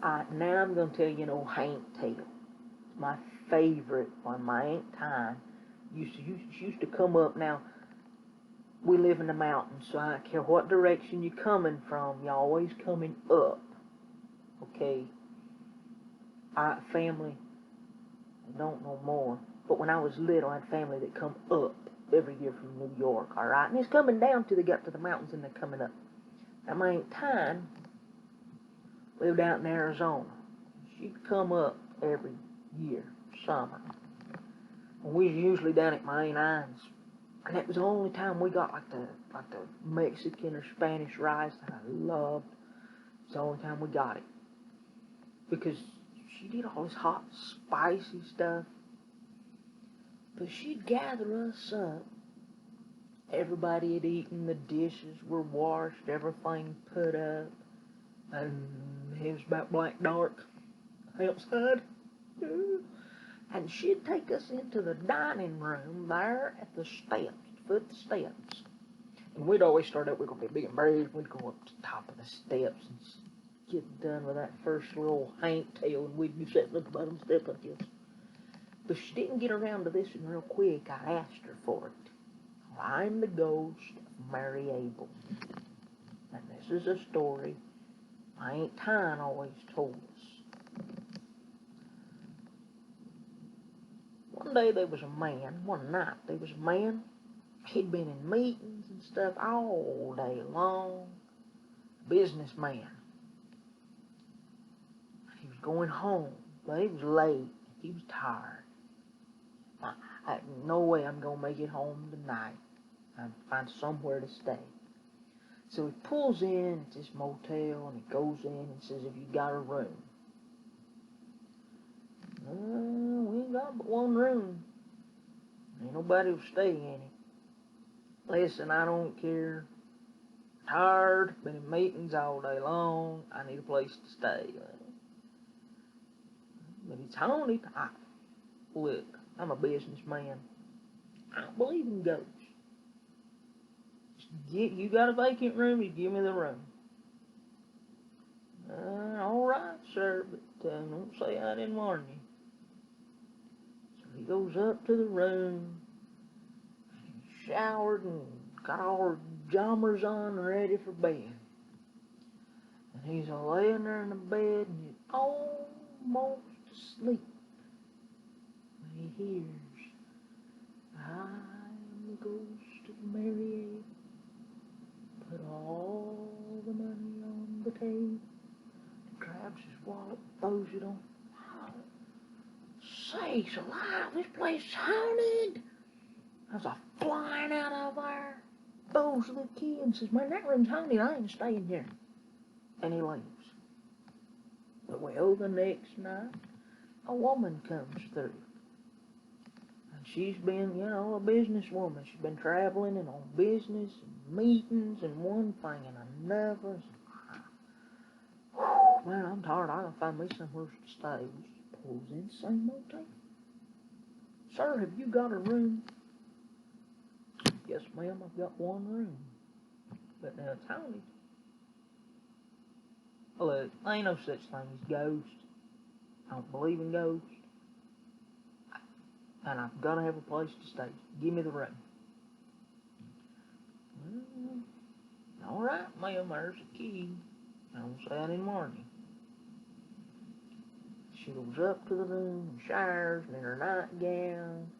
Now I'm going to tell you an old Hank tale. My favorite one. My Aunt Time used to come up. Now, we live in the mountains, so I don't care what direction you're coming from, you're always coming up. Okay? Family, I don't know more. But when I was little, I had family that come up every year from New York, alright? And it's coming down till they got to the mountains and they're coming up. Now, my Aunt Time lived out in Arizona. She'd come up every year, summer. And we was usually down at my Aunt I's. And that was the only time we got like the Mexican or Spanish rice that I loved. It's the only time we got it. Because she did all this hot, spicy stuff. But she'd gather us up. Everybody had eaten, the dishes were washed, everything put up. And it was about black dark outside. And she'd take us into the dining room there at the steps, foot the steps. And we'd always start out, we're going to be big and brave. We'd go up to the top of the steps and get done with that first little Hank tale, and we'd be sitting at the bottom step like this. But she didn't get around to this one real quick. I asked her for it. I'm the ghost of Mary Abel. And this is a story my Aunt Tyne always told us. One day there was a man, one night there was a man, he'd been in meetings and stuff all day long, businessman. He was going home, but he was late, he was tired. No way I'm going to make it home tonight. I have to find somewhere to stay. So he pulls in at this motel and he goes in and says, "Have you got a room?" We ain't got but one room. Ain't nobody will stay in it. Listen, I don't care. Tired, been in meetings all day long. I need a place to stay. But it's haunted. Look, I'm a businessman. I don't believe in ghosts. You got a vacant room, you give me the room. All right, sir, but don't say I didn't warn you. So he goes up to the room, showered and got all her jammers on and ready for bed. And he's laying there in the bed and he's almost asleep when he hears, "I'm the ghost of Mary Abel. Put all the money on the table." He grabs his wallet, throws it on. Sakes alive, this place is haunted. There's a flying out of there. Throws the key and says, "Man, that room's haunted. I ain't staying here." And he leaves. But well, the next night, a woman comes through. And she's been, a businesswoman. She's been traveling and on business and meetings and one thing and another. Man, I'm tired. I gotta find me somewhere to stay. She pulls in the same motel. "Sir, have you got a room?" "Yes, ma'am, I've got one room. But now it's haunted." Look, there ain't no such thing as ghosts. I don't believe in ghosts. And I've got to have a place to stay. Give me the room. All right, ma'am, there's the key. I don't say I didn't warn you. She goes up to the room and showers and in her nightgown,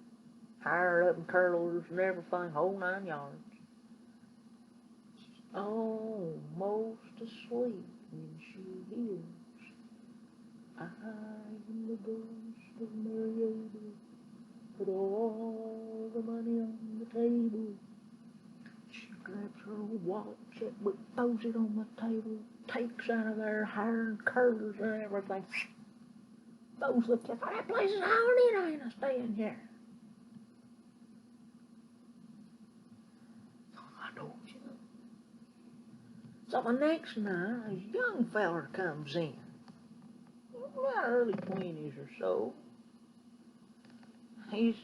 hair up in curlers and everything, whole 9 yards. She's almost asleep when she hears, "I am the ghost of Mary Abel. Put all the money on the table." She grabs her old wallet, checkbook, throws it on the table, takes out of there hair and curlers and everything. Those the kids, "That place is haunted. I ain't staying here." I told you. So the next night, a young feller comes in, about early 20s or so. He's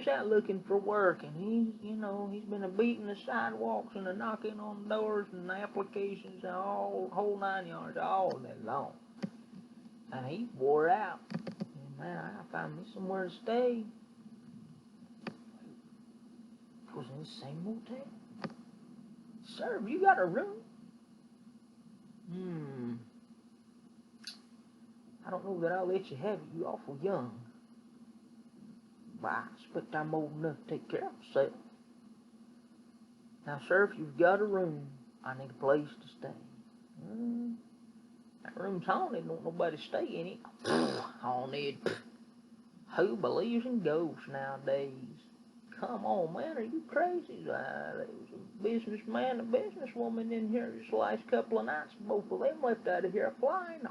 out looking for work, and he's been beating the sidewalks and knocking on doors and applications and all whole 9 yards all day long. and he wore out. And man, I found me somewhere to stay. It was in the same motel. Sir, have you got a room? I don't know that I'll let you have it. You awful young. But I expect I'm old enough to take care of myself. Now, sir, if you've got a room, I need a place to stay. That room's haunted. Don't nobody stay in it. Haunted. Who believes in ghosts nowadays? Come on, man, are you crazy? There was a businessman and a businesswoman in here this last couple of nights. Both of them left out of here flying.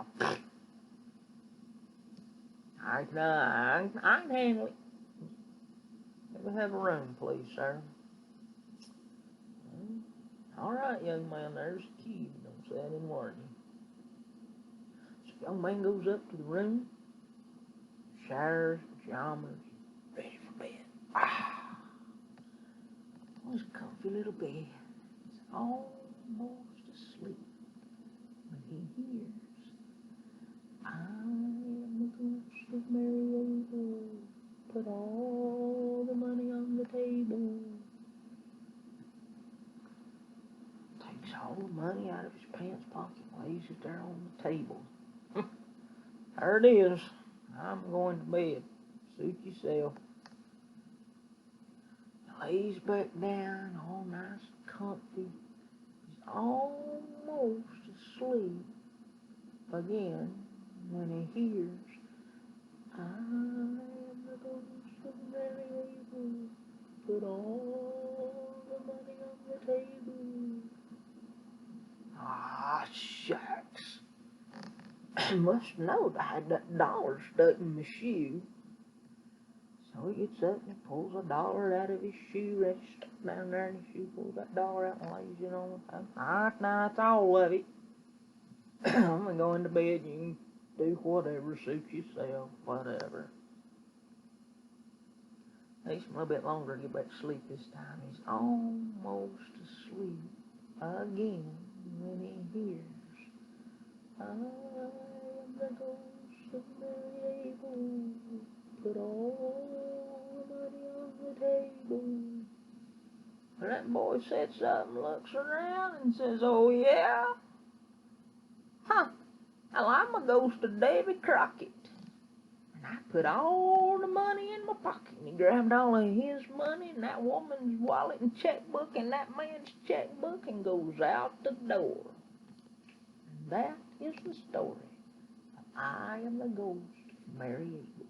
I can handle it. Let me have a room, please, sir. All right, young man, there's the key. Don't say I didn't warn you. So the young man goes up to the room, showers, pajamas, ready for bed. It was a comfy little bed. He's almost asleep when he hears, I am the ghost of Mary Abel. Put all the money on the table. Takes all the money out of his pants pocket and lays it there on the table. There it is. I'm going to bed. Suit yourself. Lays back down, all nice and comfy. He's almost asleep again when he hears, I am the ghost of Mary Abel. Put all the money on the table. Ah, shucks. Must know I had that dollar stuck in my shoe. So he gets up and he pulls a dollar out of his shoe, ready to stuck down there in his shoe, pulls that dollar out and lays it on the table. Alright, now that's all of it. I'm gonna go into bed, you can do whatever, suit yourself, whatever. Takes him a little bit longer to get back to sleep this time. He's almost asleep again when he hears, I am the ghost of Mary Abel. Put all the money on the table. And that boy sits up and looks around and says, oh yeah? Huh, well I'm a ghost of Davy Crockett. And I put all the money in my pocket. And he grabbed all of his money and that woman's wallet and checkbook and that man's checkbook and goes out the door. And that is the story of I am the ghost of Mary Abel.